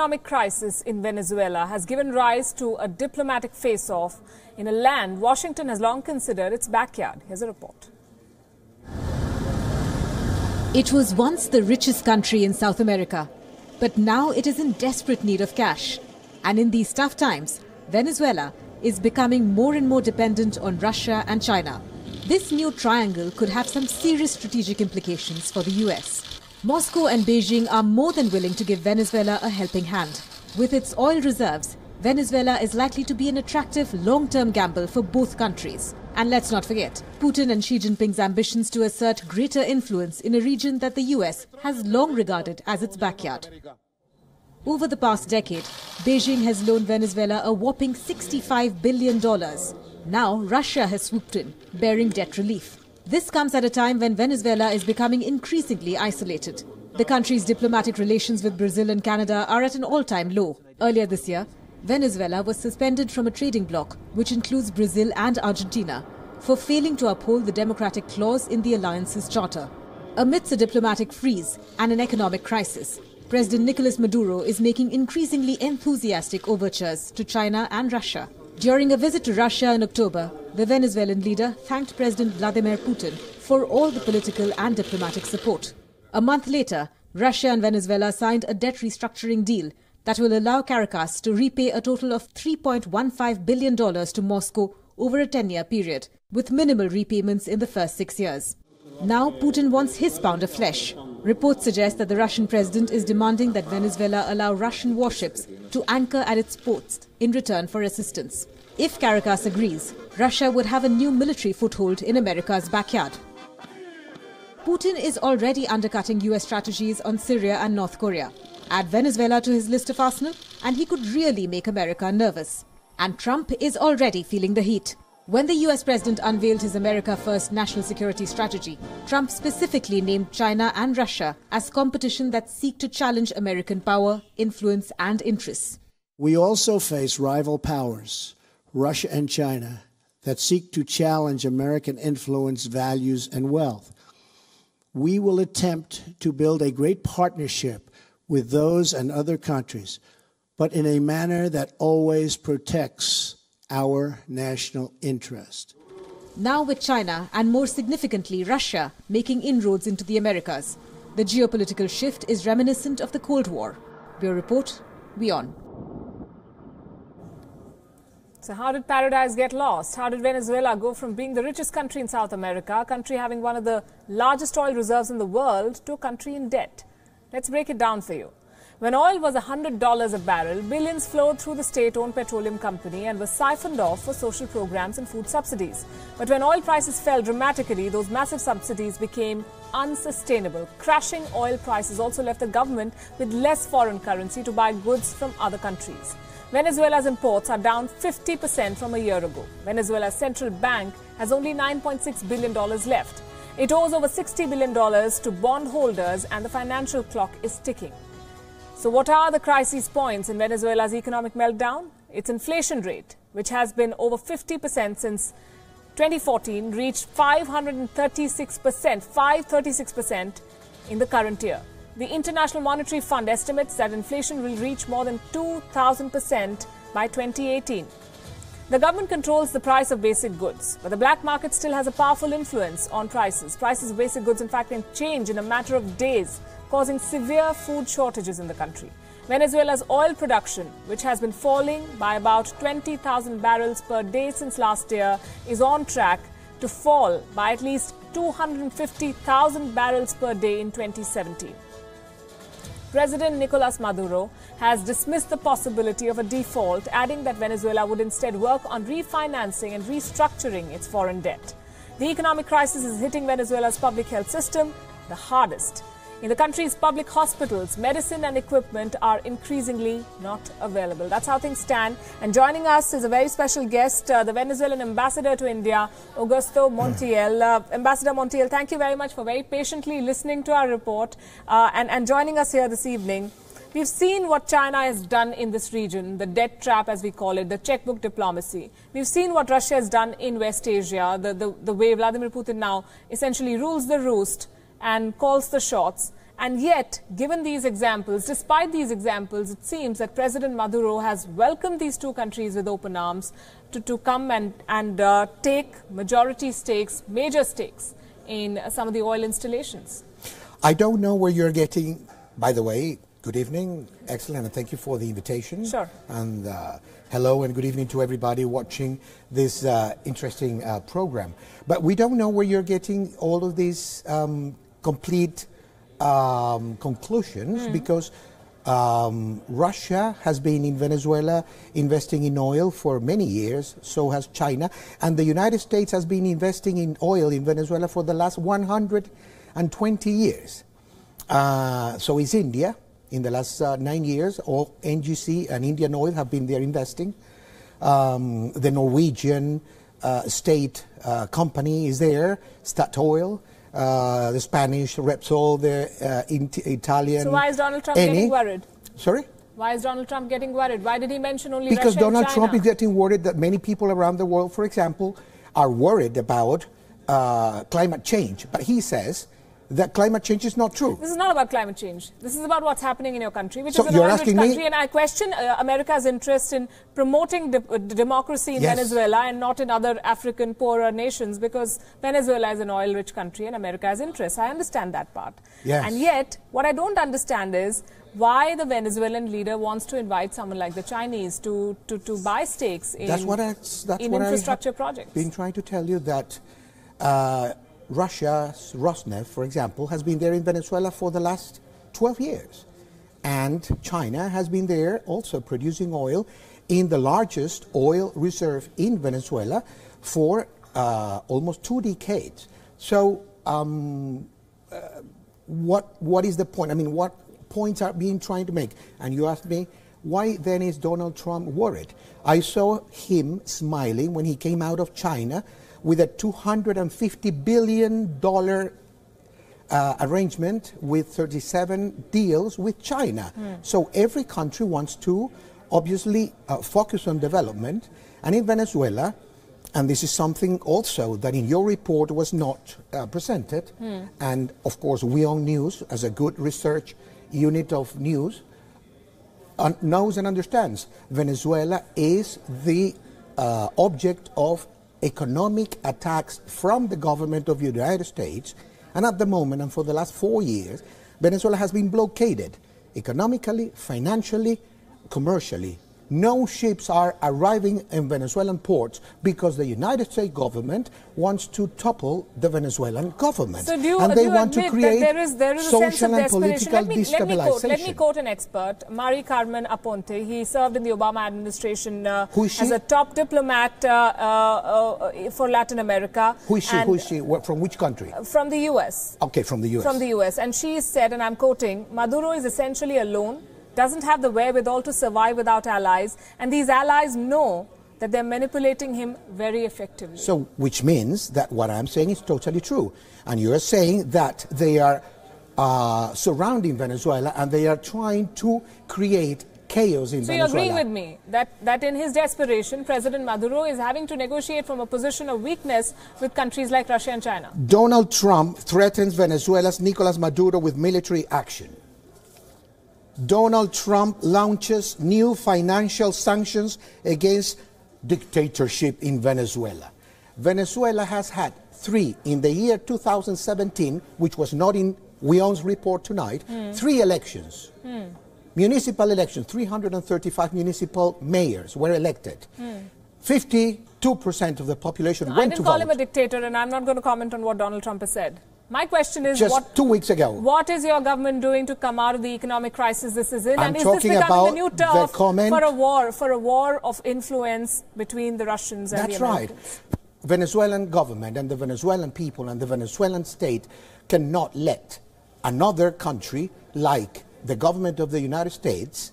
economic crisis in Venezuela has given rise to a diplomatic face-off in a land Washington has long considered its backyard. Here's a report. It was once the richest country in South America, but now it is in desperate need of cash. And in these tough times, Venezuela is becoming more and more dependent on Russia and China. This new triangle could have some serious strategic implications for the US. Moscow and Beijing are more than willing to give Venezuela a helping hand. With its oil reserves, Venezuela is likely to be an attractive long-term gamble for both countries. And let's not forget, Putin and Xi Jinping's ambitions to assert greater influence in a region that the US has long regarded as its backyard. Over the past decade, Beijing has loaned Venezuela a whopping $65 billion. Now Russia has swooped in, bearing debt relief. This comes at a time when Venezuela is becoming increasingly isolated. The country's diplomatic relations with Brazil and Canada are at an all-time low. Earlier this year, Venezuela was suspended from a trading bloc, which includes Brazil and Argentina, for failing to uphold the democratic clause in the alliance's charter. Amidst a diplomatic freeze and an economic crisis, President Nicolas Maduro is making increasingly enthusiastic overtures to China and Russia. During a visit to Russia in October, the Venezuelan leader thanked President Vladimir Putin for all the political and diplomatic support. A month later, Russia and Venezuela signed a debt restructuring deal that will allow Caracas to repay a total of $3.15 billion to Moscow over a 10-year period, with minimal repayments in the first 6 years. Now Putin wants his pound of flesh. Reports suggest that the Russian president is demanding that Venezuela allow Russian warships to anchor at its ports in return for assistance. If Caracas agrees, Russia would have a new military foothold in America's backyard. Putin is already undercutting US strategies on Syria and North Korea. Add Venezuela to his list of arsenal, and he could really make America nervous. And Trump is already feeling the heat. When the US president unveiled his America First national security strategy, Trump specifically named China and Russia as competition that seek to challenge American power, influence and interests. We also face rival powers, Russia and China, that seek to challenge American influence, values and wealth. We will attempt to build a great partnership with those and other countries, but in a manner that always protects our national interest. Now with China and more significantly Russia making inroads into the Americas, the geopolitical shift is reminiscent of the Cold War. Bureau Report, WION. So how did paradise get lost? How did Venezuela go from being the richest country in South America, a country having one of the largest oil reserves in the world, to a country in debt? Let's break it down for you. When oil was $100 a barrel, billions flowed through the state-owned petroleum company and were siphoned off for social programs and food subsidies. But when oil prices fell dramatically, those massive subsidies became unsustainable. Crashing oil prices also left the government with less foreign currency to buy goods from other countries. Venezuela's imports are down 50% from a year ago. Venezuela's central bank has only $9.6 billion left. It owes over $60 billion to bondholders and the financial clock is ticking. So what are the crisis points in Venezuela's economic meltdown? Its inflation rate, which has been over 50% since 2014, reached 536% in the current year. The International Monetary Fund estimates that inflation will reach more than 2,000% by 2018. The government controls the price of basic goods, but the black market still has a powerful influence on prices. Prices of basic goods, in fact, can change in a matter of days, causing severe food shortages in the country. Venezuela's oil production, which has been falling by about 20,000 barrels per day since last year, is on track to fall by at least 250,000 barrels per day in 2017. President Nicolas Maduro has dismissed the possibility of a default, adding that Venezuela would instead work on refinancing and restructuring its foreign debt. The economic crisis is hitting Venezuela's public health system the hardest. In the country's public hospitals, medicine and equipment are increasingly not available. That's how things stand. And joining us is a very special guest, the Venezuelan ambassador to India, Augusto Montiel. Ambassador Montiel, thank you very much for very patiently listening to our report and joining us here this evening. We've seen what China has done in this region, the debt trap as we call it, the checkbook diplomacy. We've seen what Russia has done in West Asia, the way Vladimir Putin now essentially rules the roost and calls the shots. And yet, given these examples, despite these examples, it seems that President Maduro has welcomed these two countries with open arms to come and take majority stakes, major stakes in some of the oil installations. I don't know where you're getting, by the way, good evening, excellent, and thank you for the invitation. Sure. And hello and good evening to everybody watching this interesting program. But we don't know where you're getting all of these complete conclusions, because Russia has been in Venezuela investing in oil for many years, so has China, and the United States has been investing in oil in Venezuela for the last 120 years. So is India. In the last 9 years, all NGC and Indian Oil have been there investing. The Norwegian state company is there, Statoil. The Spanish Repsol, the Italian. So why is Donald Trump getting worried? Sorry? Why is Donald Trump getting worried? Why did he mention only because Russia and Donald China? Trump is getting worried that many people around the world, for example, are worried about climate change. But he says that climate change is not true. This is not about climate change. This is about what's happening in your country, which so is an oil-rich country. And I question America's interest in promoting democracy in Venezuela and not in other African poorer nations, because Venezuela is an oil-rich country and America has interests. I understand that part. Yes. And yet, what I don't understand is why the Venezuelan leader wants to invite someone like the Chinese to buy stakes in, infrastructure projects. I've been trying to tell you that Russia's Rosneft, for example, has been there in Venezuela for the last 12 years. And China has been there also producing oil in the largest oil reserve in Venezuela for almost 2 decades. So what is the point? I mean, what points are being trying to make? And you asked me, why then is Donald Trump worried? I saw him smiling when he came out of China with a $250 billion arrangement with 37 deals with China. So every country wants to obviously focus on development. And in Venezuela, and this is something also that in your report was not presented, and of course WION News, as a good research unit of news, knows and understands Venezuela is the object of economic attacks from the government of the United States, and at the moment and for the last 4 years, Venezuela has been blockaded economically, financially, commercially. No ships are arriving in Venezuelan ports because the United States government wants to topple the Venezuelan government. So do and they you want to create there is a sense of social and political destabilization. Let me quote an expert, Mari Carmen Aponte. He served in the Obama administration as a top diplomat for Latin America. Who is she? Who is she? From which country? From the U.S. Okay, from the U.S. From the U.S. And she said, and I'm quoting, Maduro is essentially alone, doesn't have the wherewithal to survive without allies, and these allies know that they're manipulating him very effectively. So, which means that what I'm saying is totally true. And you're saying that they are surrounding Venezuela and they are trying to create chaos in Venezuela. So you agree with me that in his desperation, President Maduro is having to negotiate from a position of weakness with countries like Russia and China? Donald Trump threatens Venezuela's Nicolas Maduro with military action. Donald Trump launches new financial sanctions against dictatorship in Venezuela. Venezuela has had 3 in the year 2017, which was not in WION's report tonight, 3 elections. Municipal elections, 335 municipal mayors were elected. 52% of the population went to vote. I didn't call him a dictator, and I'm not going to comment on what Donald Trump has said. My question is, just 2 weeks ago, what is your government doing to come out of the economic crisis this is in? I'm and is this becoming about a new turf for a war of influence between the Russians and the Americans? That's right. Venezuelan government and the Venezuelan people and the Venezuelan state cannot let another country like the government of the United States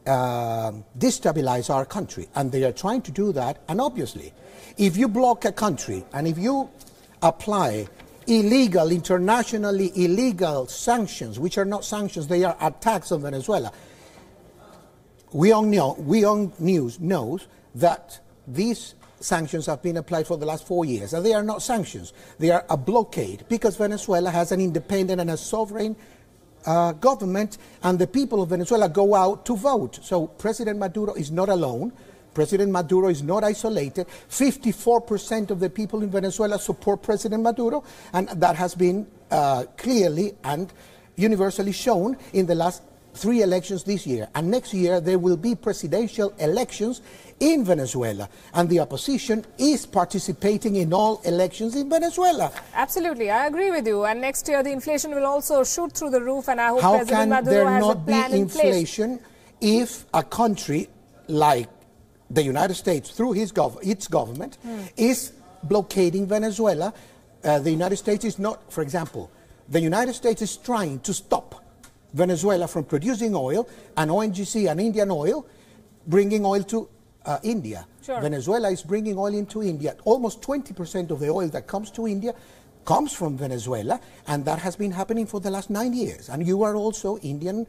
destabilize our country. And they are trying to do that. And obviously, if you block a country and if you apply illegal, internationally illegal sanctions, which are not sanctions, they are attacks on Venezuela. WION News knows that these sanctions have been applied for the last 4 years, and they are not sanctions. They are a blockade, because Venezuela has an independent and a sovereign government, and the people of Venezuela go out to vote. So President Maduro is not alone. President Maduro is not isolated. 54% of the people in Venezuela support President Maduro, and that has been clearly and universally shown in the last 3 elections this year. And next year there will be presidential elections in Venezuela, and the opposition is participating in all elections in Venezuela. Absolutely, I agree with you. And next year the inflation will also shoot through the roof, and I hope President Maduro there has not a plan be in place. inflation if a country like the United States, through its government, is blockading Venezuela? The United States is not, for example, the United States is trying to stop Venezuela from producing oil, and ONGC and Indian Oil bringing oil to India. Sure. Venezuela is bringing oil into India. Almost 20% of the oil that comes to India comes from Venezuela, and that has been happening for the last 9 years. And you are also, Indian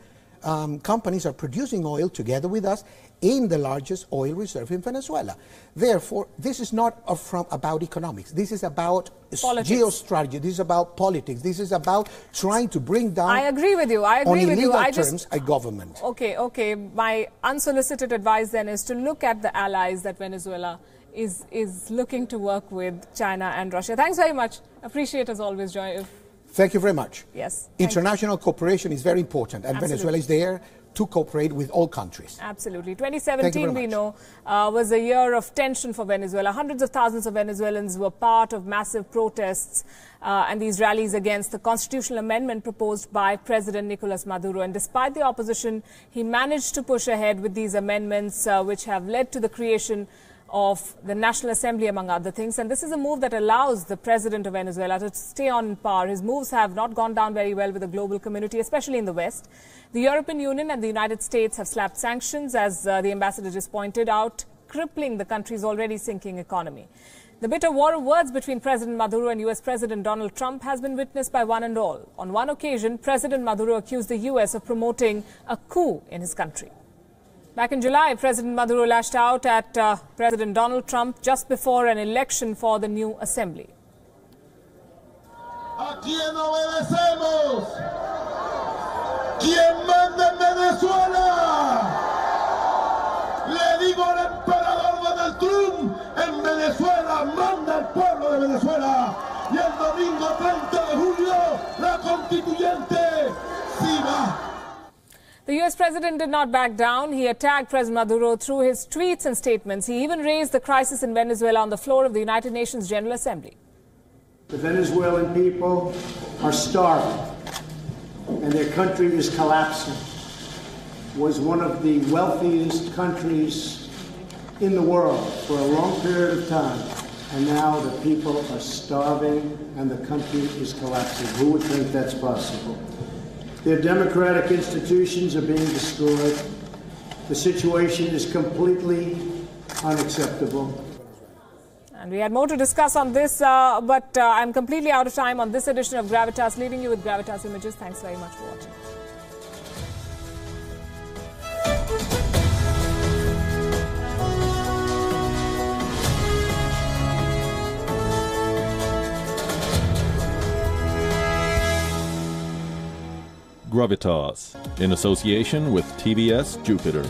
companies are producing oil together with us in the largest oil reserve in Venezuela. Therefore, this is not about economics. This is about geostrategy. This is about politics. This is about trying to bring down, I agree with you. I agree on with you. illegal terms, a government. Okay. My unsolicited advice then is to look at the allies that Venezuela is looking to work with, China and Russia. Thanks very much. Appreciate as always, Joy. Thank you very much. Yes. International cooperation is very important, and Absolutely. Venezuela is there to cooperate with all countries. Absolutely. 2017, we know, was a year of tension for Venezuela. Hundreds of thousands of Venezuelans were part of massive protests and these rallies against the constitutional amendment proposed by President Nicolas Maduro. And despite the opposition, he managed to push ahead with these amendments, which have led to the creation of the National Assembly, among other things. And this is a move that allows the president of Venezuela to stay on power. His moves have not gone down very well with the global community, especially in the West. The European Union and the United States have slapped sanctions, as the ambassador just pointed out, crippling the country's already sinking economy. The bitter war of words between President Maduro and US President Donald Trump has been witnessed by one and all. On one occasion, President Maduro accused the US of promoting a coup in his country. Back in July, President Maduro lashed out at President Donald Trump just before an election for the new assembly. ¿A quién obedecemos? ¿Quién manda en Venezuela? Le digo al emperador Donald Trump, en Venezuela manda el pueblo de Venezuela. Y el domingo 30 de julio, la constituyente sí va. The US president did not back down. He attacked President Maduro through his tweets and statements. He even raised the crisis in Venezuela on the floor of the United Nations General Assembly. The Venezuelan people are starving, and their country is collapsing. It was one of the wealthiest countries in the world for a long period of time, and now the people are starving and the country is collapsing. Who would think that's possible? Their democratic institutions are being destroyed. The situation is completely unacceptable. And we had more to discuss on this, but I'm completely out of time on this edition of Gravitas, leaving you with Gravitas Images. Thanks very much for watching. Gravitas, in association with TBS Jupiter.